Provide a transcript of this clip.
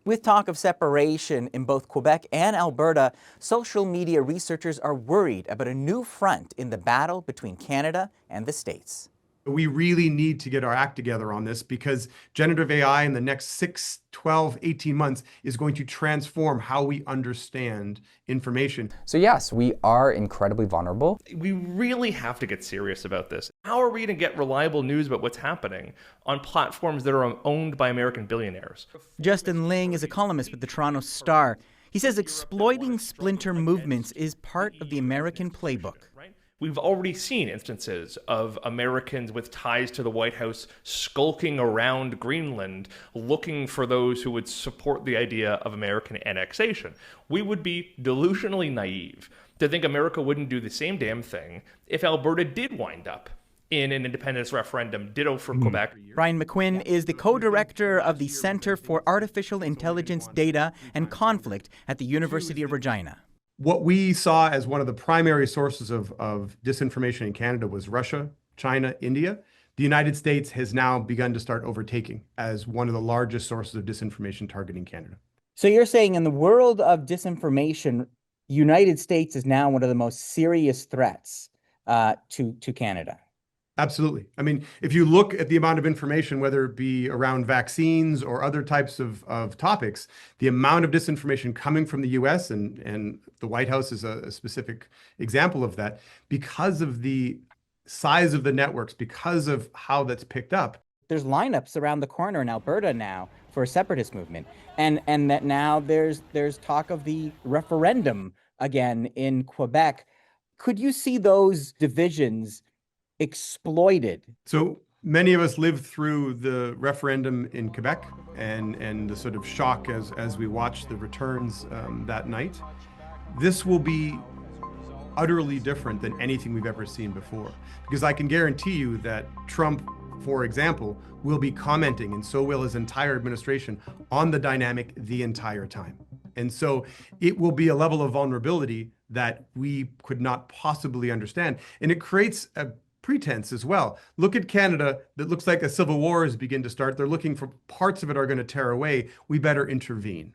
With talk of separation in both Quebec and Alberta, social media researchers are worried about a new front in the battle between Canada and the States. We really need to get our act together on this because generative AI in the next 6, 12, 18 months is going to transform how we understand information. So yes, we are incredibly vulnerable. We really have to get serious about this. How are we going to get reliable news about what's happening on platforms that are owned by American billionaires? Justin Ling is a columnist with the Toronto Star. He says exploiting splinter movements is part of the American playbook. We've already seen instances of Americans with ties to the White House skulking around Greenland, looking for those who would support the idea of American annexation. We would be delusionally naive to think America wouldn't do the same damn thing if Alberta did wind up in an independence referendum, ditto for Quebec. Brian McQuinn is the co-director of the Center for Artificial Intelligence Data and Conflict at the University of Regina. What we saw as one of the primary sources of disinformation in Canada was Russia, China, India. The United States has now begun to start overtaking as one of the largest sources of disinformation targeting Canada. So you're saying in the world of disinformation, the United States is now one of the most serious threats to Canada? Absolutely. I mean, if you look at the amount of information, whether it be around vaccines or other types of topics, the amount of disinformation coming from the U.S. and the White House is a specific example of that, because of the size of the networks, because of how that's picked up. There's lineups around the corner in Alberta now for a separatist movement, and that now there's talk of the referendum again in Quebec. Could you see those divisions exploited? So many of us lived through the referendum in Quebec and the sort of shock as we watched the returns that night. This will be utterly different than anything we've ever seen before, because I can guarantee you that Trump, for example, will be commenting, and so will his entire administration, on the dynamic the entire time. And so it will be a level of vulnerability that we could not possibly understand. And it creates a pretense as well. Look at Canada, that looks like a civil war is beginning to start. They're looking for parts of it are going to tear away. We better intervene.